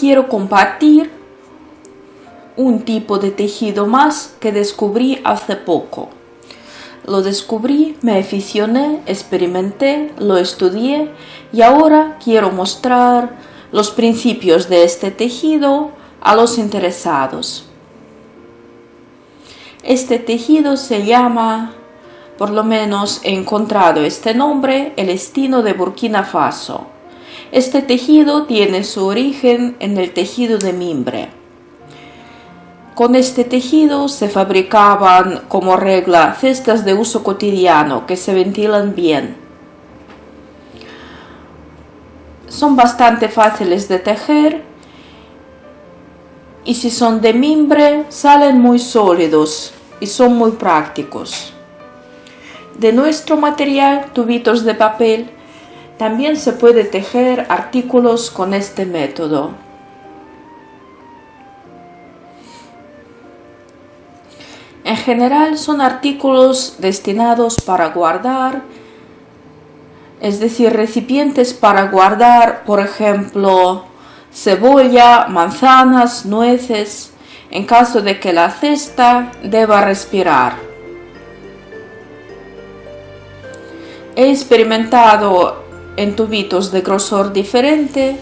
quiero compartir un tipo de tejido más que descubrí hace poco. Lo descubrí, me aficioné, experimenté, lo estudié y ahora quiero mostrar los principios de este tejido a los interesados. Este tejido se llama, por lo menos he encontrado este nombre, el estino de Burkina Faso. Este tejido tiene su origen en el tejido de mimbre. Con este tejido se fabricaban como regla cestas de uso cotidiano que se ventilan bien. Son bastante fáciles de tejer y si son de mimbre salen muy sólidos y son muy prácticos. De nuestro material, tubitos de papel, también se puede tejer artículos con este método. En general son artículos destinados para guardar, es decir, recipientes para guardar, por ejemplo, cebolla, manzanas, nueces, en caso de que la cesta deba respirar. He experimentado en tubitos de grosor diferente,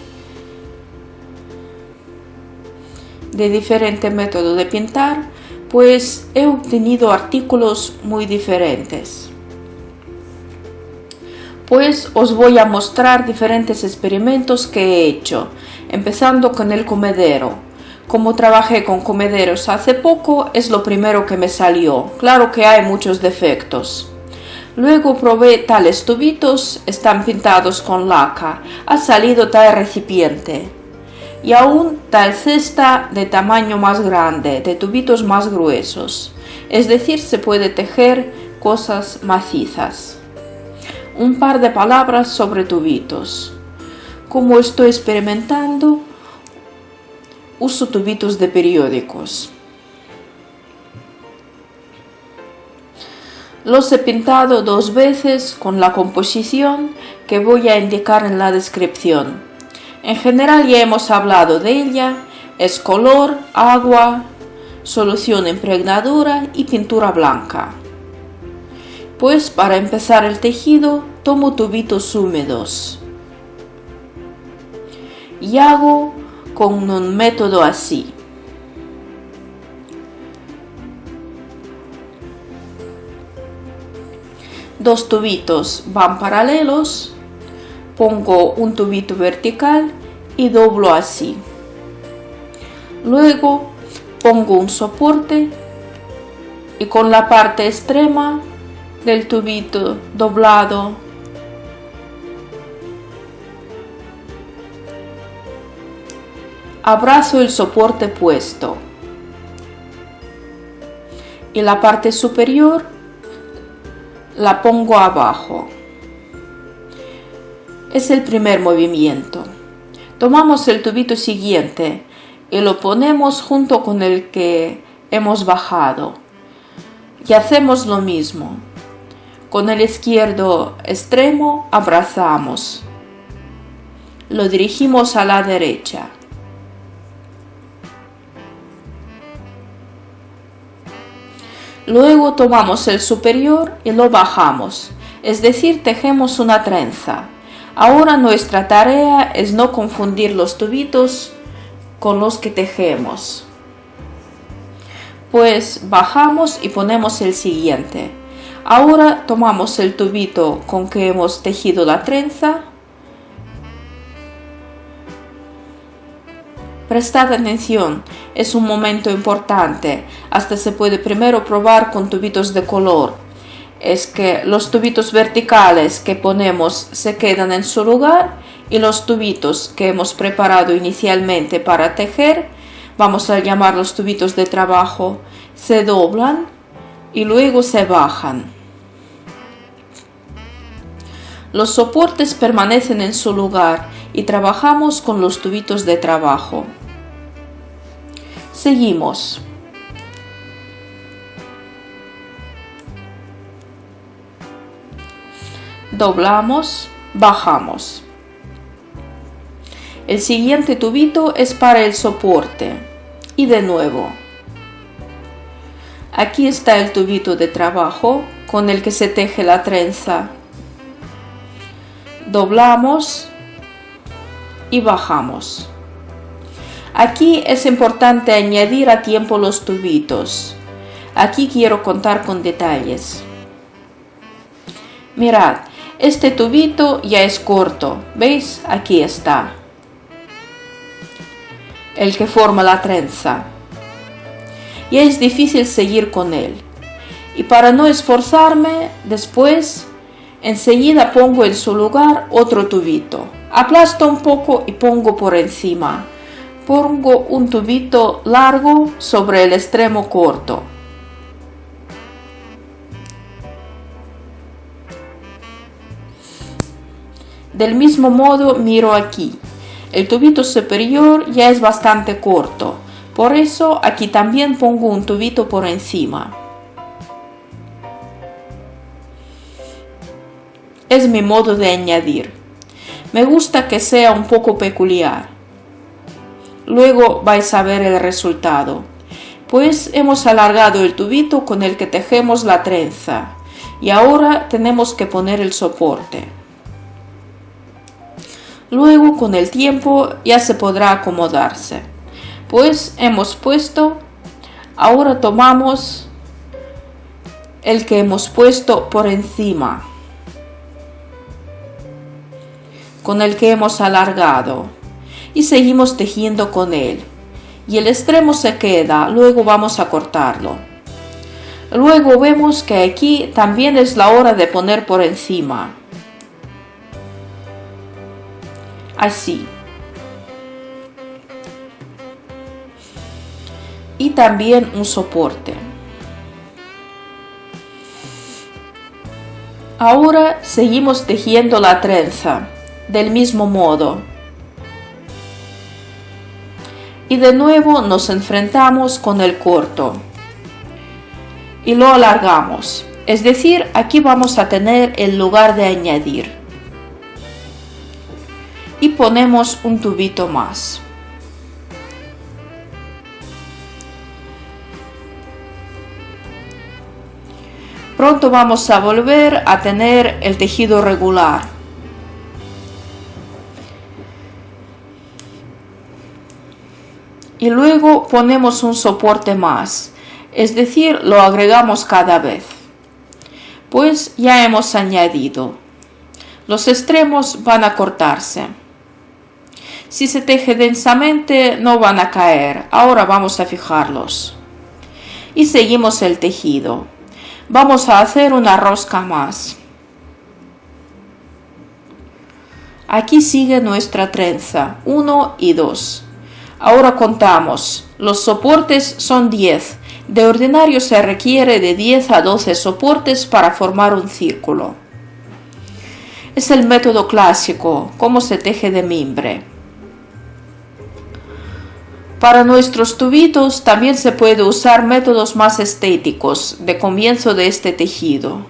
de diferente método de pintar, pues he obtenido artículos muy diferentes. Pues os voy a mostrar diferentes experimentos que he hecho, empezando con el comedero. Como trabajé con comederos hace poco, es lo primero que me salió. Claro que hay muchos defectos. Luego probé tales tubitos, están pintados con laca, ha salido tal recipiente. Y aún tal cesta de tamaño más grande, de tubitos más gruesos. Es decir, se puede tejer cosas macizas. Un par de palabras sobre tubitos. Como estoy experimentando, uso tubitos de periódicos. Los he pintado 2 veces con la composición que voy a indicar en la descripción. En general ya hemos hablado de ella, es color, agua, solución impregnadora y pintura blanca. Pues para empezar el tejido tomo tubitos húmedos y hago con un método así. Dos tubitos van paralelos. Pongo un tubito vertical y doblo así. Luego pongo un soporte y con la parte extrema del tubito doblado abrazo el soporte puesto y la parte superior la pongo abajo. Es el primer movimiento. Tomamos el tubito siguiente y lo ponemos junto con el que hemos bajado. Y hacemos lo mismo. Con el izquierdo extremo abrazamos. Lo dirigimos a la derecha. Luego tomamos el superior y lo bajamos, es decir, tejemos una trenza. Ahora nuestra tarea es no confundir los tubitos con los que tejemos. Pues bajamos y ponemos el siguiente. Ahora tomamos el tubito con que hemos tejido la trenza. Prestad atención, es un momento importante. Hasta se puede primero probar con tubitos de color. Es que los tubitos verticales que ponemos se quedan en su lugar y los tubitos que hemos preparado inicialmente para tejer, vamos a llamar los tubitos de trabajo, se doblan y luego se bajan. Los soportes permanecen en su lugar y trabajamos con los tubitos de trabajo. Seguimos. Doblamos, bajamos. El siguiente tubito es para el soporte. Y de nuevo. Aquí está el tubito de trabajo con el que se teje la trenza. Doblamos y bajamos. Aquí es importante añadir a tiempo los tubitos. Aquí quiero contar con detalles. Mirad, este tubito ya es corto, ¿veis? Aquí está. El que forma la trenza. Ya es difícil seguir con él. Y para no esforzarme, después, enseguida pongo en su lugar otro tubito. Aplasto un poco y pongo por encima. Pongo un tubito largo sobre el extremo corto. Del mismo modo miro aquí. El tubito superior ya es bastante corto, por eso aquí también pongo un tubito por encima. Es mi modo de añadir. Me gusta que sea un poco peculiar. Luego vais a ver el resultado. Pues hemos alargado el tubito con el que tejemos la trenza y ahora tenemos que poner el soporte. Luego, con el tiempo, ya se podrá acomodarse. Pues hemos puesto, ahora tomamos el que hemos puesto por encima, con el que hemos alargado, y seguimos tejiendo con él. Y el extremo se queda, luego vamos a cortarlo. Luego vemos que aquí también es la hora de poner por encima. Así. Y también un soporte. Ahora seguimos tejiendo la trenza del mismo modo. Y de nuevo nos enfrentamos con el corto. Y lo alargamos. Es decir, aquí vamos a tener el lugar de añadir. Y ponemos un tubito más. Pronto vamos a volver a tener el tejido regular. Y luego ponemos un soporte más, es decir, lo agregamos cada vez. Pues ya hemos añadido. Los extremos van a cortarse. Si se teje densamente no van a caer, ahora vamos a fijarlos. Y seguimos el tejido. Vamos a hacer una rosca más. Aquí sigue nuestra trenza, 1 y 2. Ahora contamos, los soportes son 10. De ordinario se requiere de 10 a 12 soportes para formar un círculo. Es el método clásico, cómo se teje de mimbre. Para nuestros tubitos también se puede usar métodos más estéticos de comienzo de este tejido.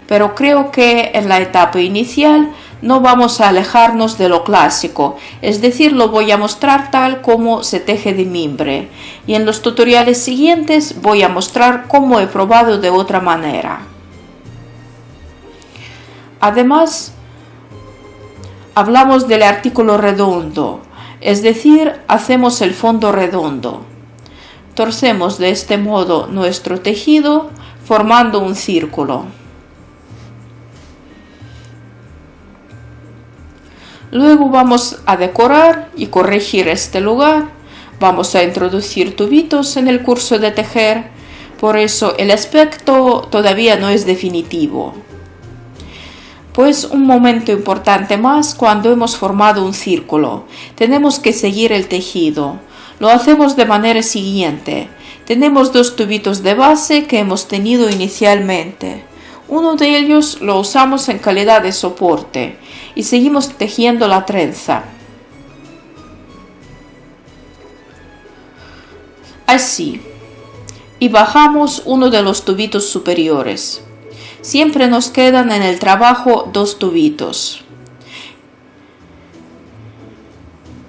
Pero creo que en la etapa inicial no vamos a alejarnos de lo clásico, es decir, lo voy a mostrar tal como se teje de mimbre. Y en los tutoriales siguientes voy a mostrar cómo he probado de otra manera. Además, hablamos del artículo redondo. Es decir, hacemos el fondo redondo. Torcemos de este modo nuestro tejido formando un círculo. Luego vamos a decorar y corregir este lugar. Vamos a introducir tubitos en el curso de tejer. Por eso el aspecto todavía no es definitivo. Pues un momento importante más cuando hemos formado un círculo. Tenemos que seguir el tejido. Lo hacemos de manera siguiente. Tenemos dos tubitos de base que hemos tenido inicialmente. Uno de ellos lo usamos en calidad de soporte y seguimos tejiendo la trenza. Así. Y bajamos uno de los tubitos superiores. Siempre nos quedan en el trabajo dos tubitos.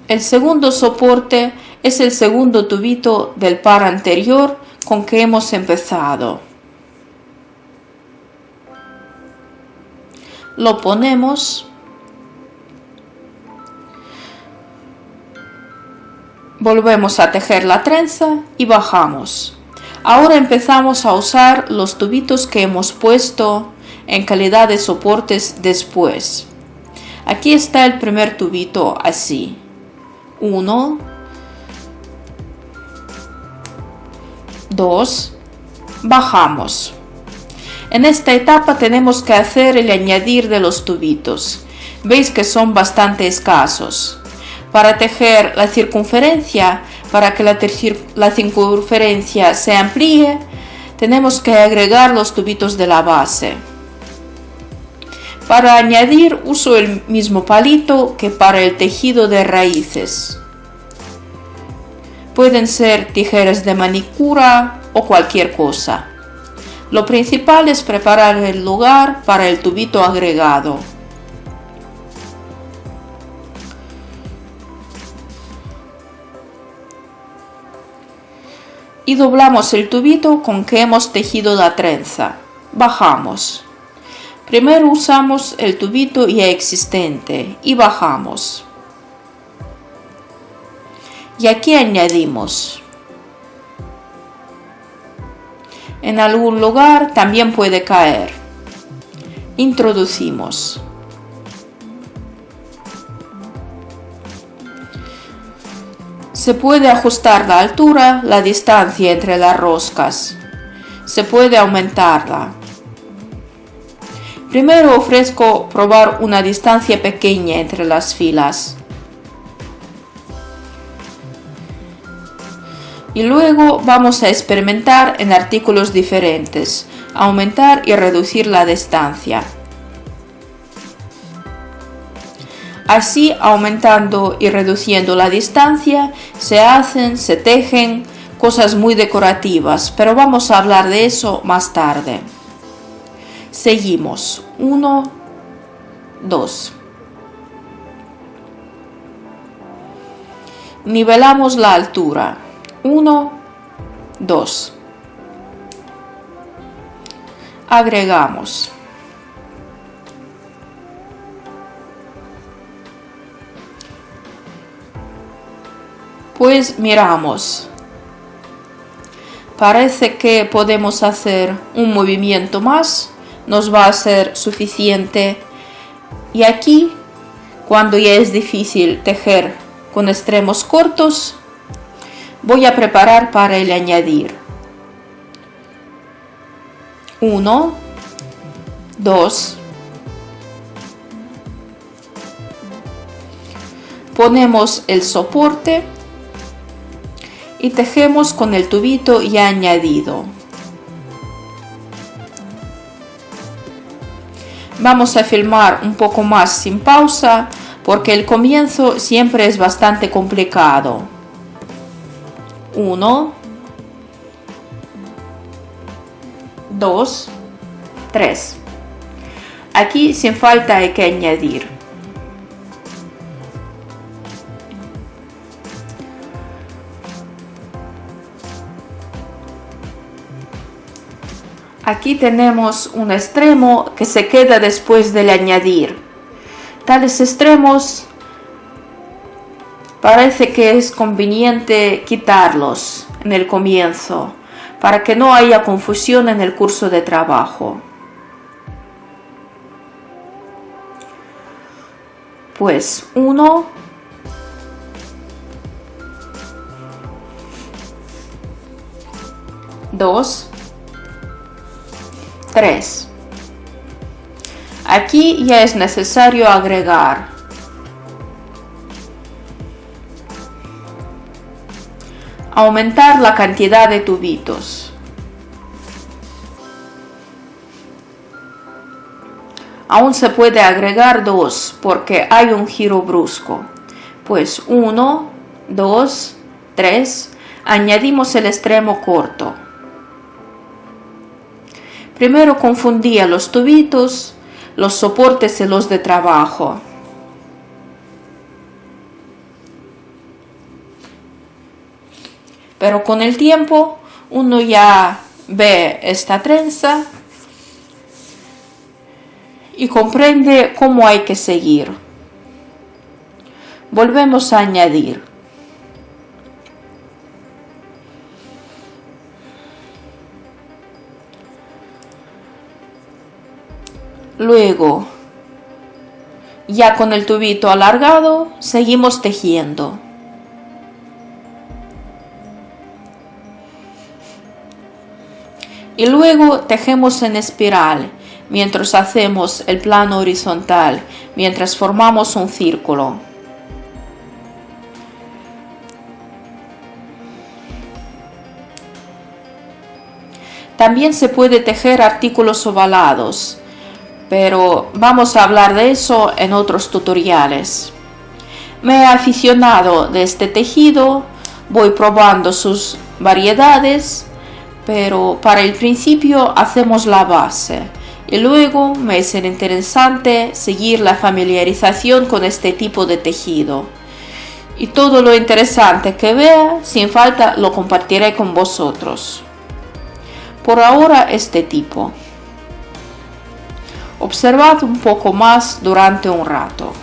El segundo soporte es el segundo tubito del par anterior con que hemos empezado. Lo ponemos. Volvemos a tejer la trenza y bajamos. Ahora empezamos a usar los tubitos que hemos puesto en calidad de soportes después. Aquí está el primer tubito así. 1, 2, bajamos. En esta etapa tenemos que hacer el añadir de los tubitos. Veis que son bastante escasos. Para tejer la circunferencia, para que la circunferencia se amplíe, tenemos que agregar los tubitos de la base. Para añadir uso el mismo palito que para el tejido de raíces. Pueden ser tijeras de manicura o cualquier cosa. Lo principal es preparar el lugar para el tubito agregado. Y doblamos el tubito con que hemos tejido la trenza. Bajamos. Primero usamos el tubito ya existente y bajamos. Y aquí añadimos. En algún lugar también puede caer. Introducimos. Se puede ajustar la altura, la distancia entre las roscas. Se puede aumentarla. Primero ofrezco probar una distancia pequeña entre las filas. Y luego vamos a experimentar en artículos diferentes, aumentar y reducir la distancia. Así, aumentando y reduciendo la distancia, se tejen cosas muy decorativas, pero vamos a hablar de eso más tarde. Seguimos. 1, 2. Nivelamos la altura. 1, 2. Agregamos. Pues miramos. Parece que podemos hacer un movimiento más. Nos va a ser suficiente. Y aquí, cuando ya es difícil tejer con extremos cortos, voy a preparar para el añadir. 1, 2. Ponemos el soporte y tejemos con el tubito ya añadido. Vamos a filmar un poco más sin pausa porque el comienzo siempre es bastante complicado. 1, 2, 3. Aquí sin falta hay que añadir. Aquí tenemos un extremo que se queda después del añadir. Tales extremos parece que es conveniente quitarlos en el comienzo para que no haya confusión en el curso de trabajo. Pues 1, 2, 3. Aquí ya es necesario agregar. Aumentar la cantidad de tubitos. Aún se puede agregar 2 porque hay un giro brusco. Pues 1, 2, 3. Añadimos el extremo corto. Primero confundía los tubitos, los soportes y los de trabajo. Pero con el tiempo uno ya ve esta trenza y comprende cómo hay que seguir. Volvemos a añadir. Luego, ya con el tubito alargado, seguimos tejiendo. Y luego tejemos en espiral, mientras hacemos el plano horizontal, mientras formamos un círculo. También se puede tejer artículos ovalados, pero vamos a hablar de eso en otros tutoriales. Me he aficionado de este tejido, voy probando sus variedades, pero para el principio hacemos la base y luego me es interesante seguir la familiarización con este tipo de tejido. Y todo lo interesante que vea, sin falta lo compartiré con vosotros. Por ahora este tipo. Observad un poco más durante un rato.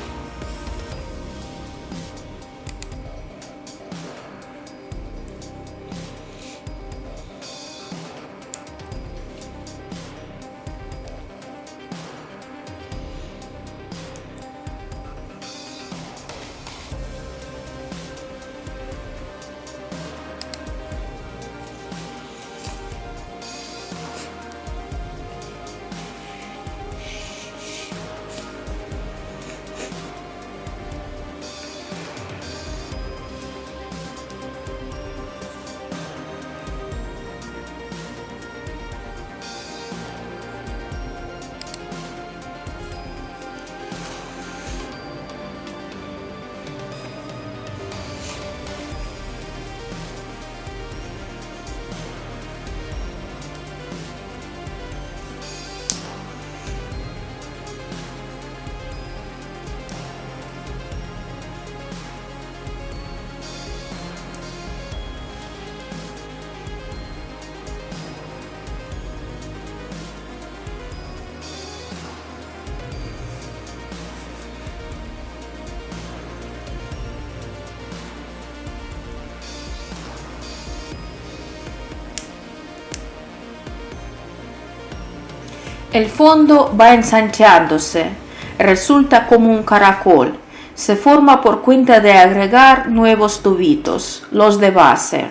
El fondo va ensanchándose, resulta como un caracol, se forma por cuenta de agregar nuevos tubitos, los de base.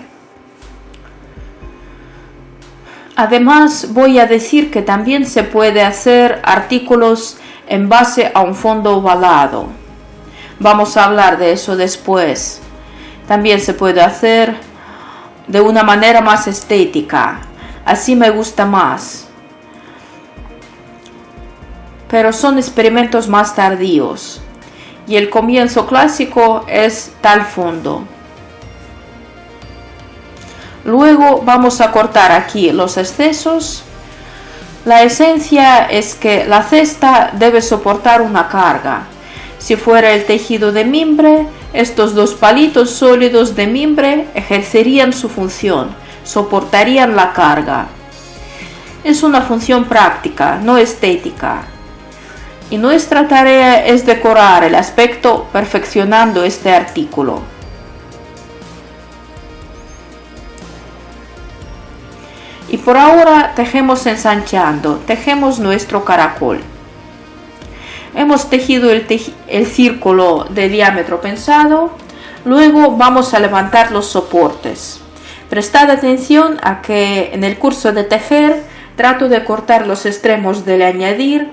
Además voy a decir que también se puede hacer artículos en base a un fondo ovalado. Vamos a hablar de eso después. También se puede hacer de una manera más estética, así me gusta más. Pero son experimentos más tardíos y el comienzo clásico es tal fondo. Luego vamos a cortar aquí los excesos. La esencia es que la cesta debe soportar una carga. Si fuera el tejido de mimbre, estos dos palitos sólidos de mimbre ejercerían su función, soportarían la carga. Es una función práctica, no estética. Y nuestra tarea es decorar el aspecto perfeccionando este artículo. Y por ahora tejemos ensanchando, tejemos nuestro caracol. Hemos tejido el círculo de diámetro pensado, luego vamos a levantar los soportes. Prestad atención a que en el curso de tejer trato de cortar los extremos del añadir,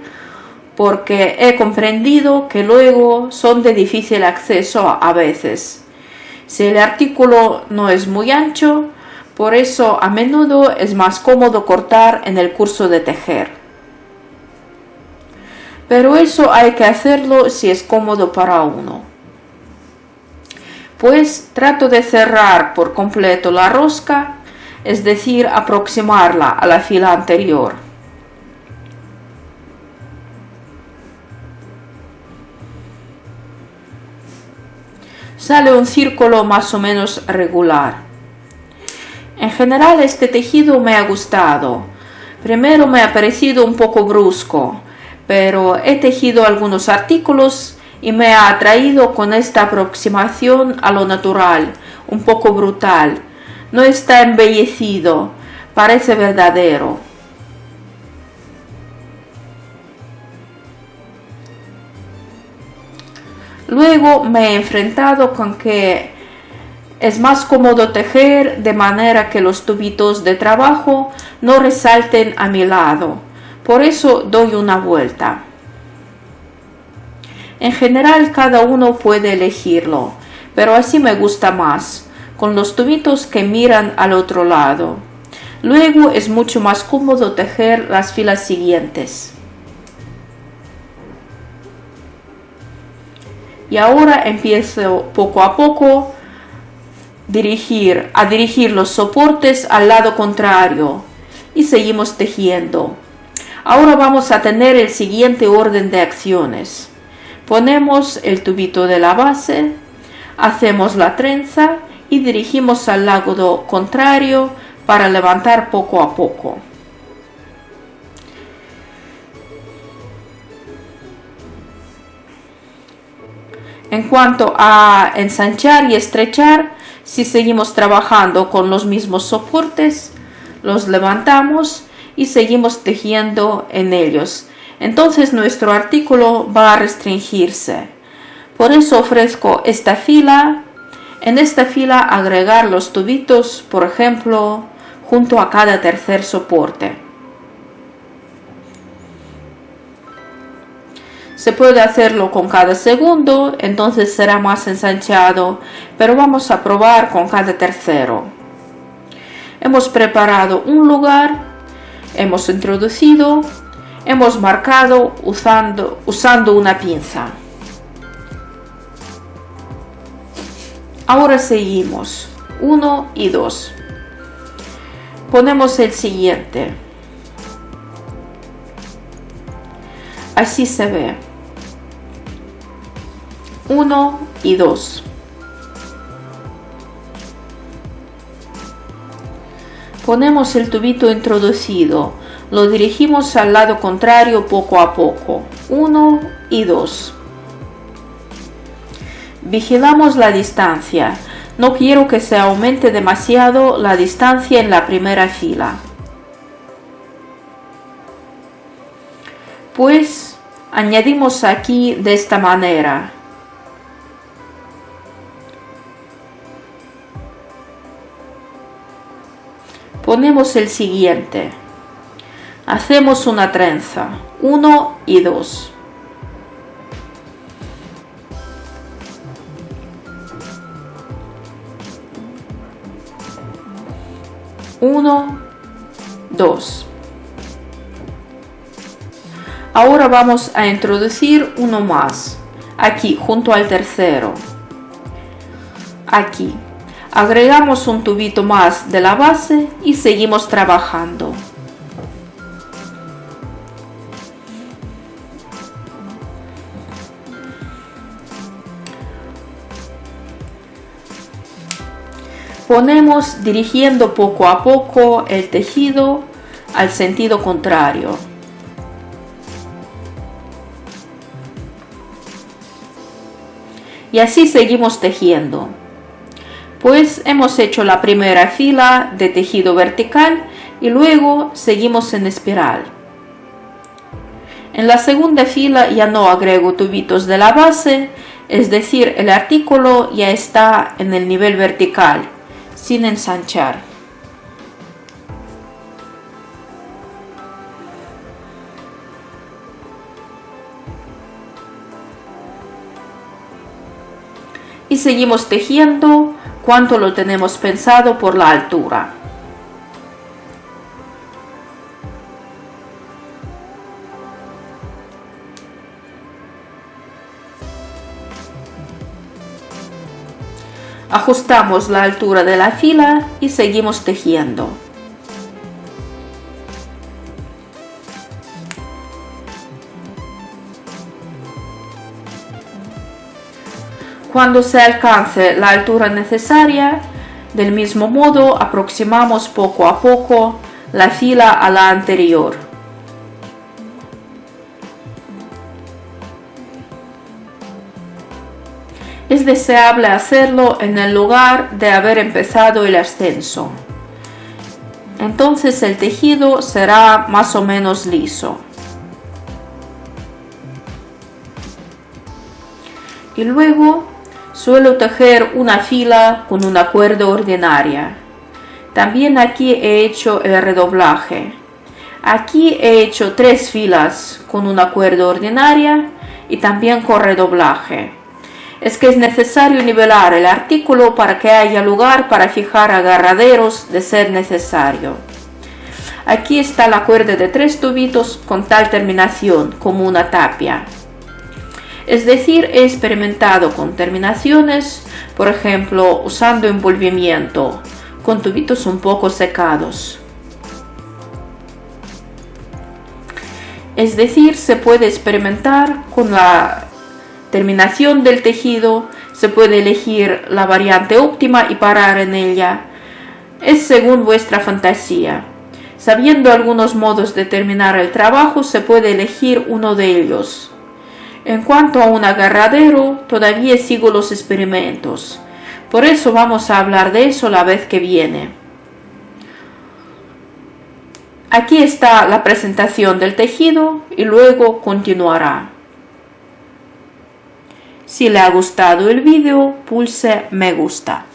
porque he comprendido que luego son de difícil acceso a veces. Si el artículo no es muy ancho, por eso a menudo es más cómodo cortar en el curso de tejer. Pero eso hay que hacerlo si es cómodo para uno. Pues trato de cerrar por completo la rosca, es decir, aproximarla a la fila anterior. Sale un círculo más o menos regular. En general este tejido me ha gustado. Primero me ha parecido un poco brusco, pero he tejido algunos artículos y me ha atraído con esta aproximación a lo natural, un poco brutal. No está embellecido, parece verdadero. Luego me he enfrentado con que es más cómodo tejer de manera que los tubitos de trabajo no resalten a mi lado. Por eso doy una vuelta. En general cada uno puede elegirlo, pero así me gusta más, con los tubitos que miran al otro lado. Luego es mucho más cómodo tejer las filas siguientes. Y ahora empiezo poco a poco a dirigir los soportes al lado contrario y seguimos tejiendo. Ahora vamos a tener el siguiente orden de acciones. Ponemos el tubito de la base, hacemos la trenza y dirigimos al lado contrario para levantar poco a poco. En cuanto a ensanchar y estrechar, si seguimos trabajando con los mismos soportes, los levantamos y seguimos tejiendo en ellos. Entonces nuestro artículo va a restringirse. Por eso ofrezco esta fila. En esta fila agregar los tubitos, por ejemplo, junto a cada tercer soporte. Se puede hacerlo con cada segundo, entonces será más ensanchado, pero vamos a probar con cada tercero. Hemos preparado un lugar, hemos introducido, hemos marcado usando una pinza. Ahora seguimos, 1 y 2. Ponemos el siguiente. Así se ve. 1 y 2. Ponemos el tubito introducido, lo dirigimos al lado contrario poco a poco. 1 y 2. Vigilamos la distancia. No quiero que se aumente demasiado la distancia en la primera fila. Pues añadimos aquí de esta manera. Ponemos el siguiente. Hacemos una trenza. 1 y 2. Uno, 2. Ahora vamos a introducir uno más, aquí junto al tercero. Aquí. Agregamos un tubito más de la base y seguimos trabajando. Ponemos dirigiendo poco a poco el tejido al sentido contrario. Y así seguimos tejiendo. Pues hemos hecho la primera fila de tejido vertical y luego seguimos en espiral. En la segunda fila ya no agrego tubitos de la base, es decir, el artículo ya está en el nivel vertical, sin ensanchar. Y seguimos tejiendo cuanto lo tenemos pensado por la altura. Ajustamos la altura de la fila y seguimos tejiendo. Cuando se alcance la altura necesaria, Del mismo modo, aproximamos poco a poco la fila a la anterior. Es deseable hacerlo en el lugar de haber empezado el ascenso. Entonces el tejido será más o menos liso. Y luego suelo tejer una fila con una cuerda ordinaria. También aquí he hecho el redoblaje. Aquí he hecho 3 filas con una cuerda ordinaria y también con redoblaje. Es que es necesario nivelar el artículo para que haya lugar para fijar agarraderos de ser necesario. Aquí está la cuerda de 3 tubitos con tal terminación como una tapia. Es decir, he experimentado con terminaciones, por ejemplo, usando envolvimiento, con tubitos un poco secados. Es decir, se puede experimentar con la terminación del tejido, se puede elegir la variante óptima y parar en ella. Es según vuestra fantasía. Sabiendo algunos modos de terminar el trabajo, se puede elegir uno de ellos. En cuanto a un agarradero, todavía sigo los experimentos. Por eso vamos a hablar de eso la vez que viene. Aquí está la presentación del tejido y luego continuará. Si le ha gustado el vídeo, pulse me gusta.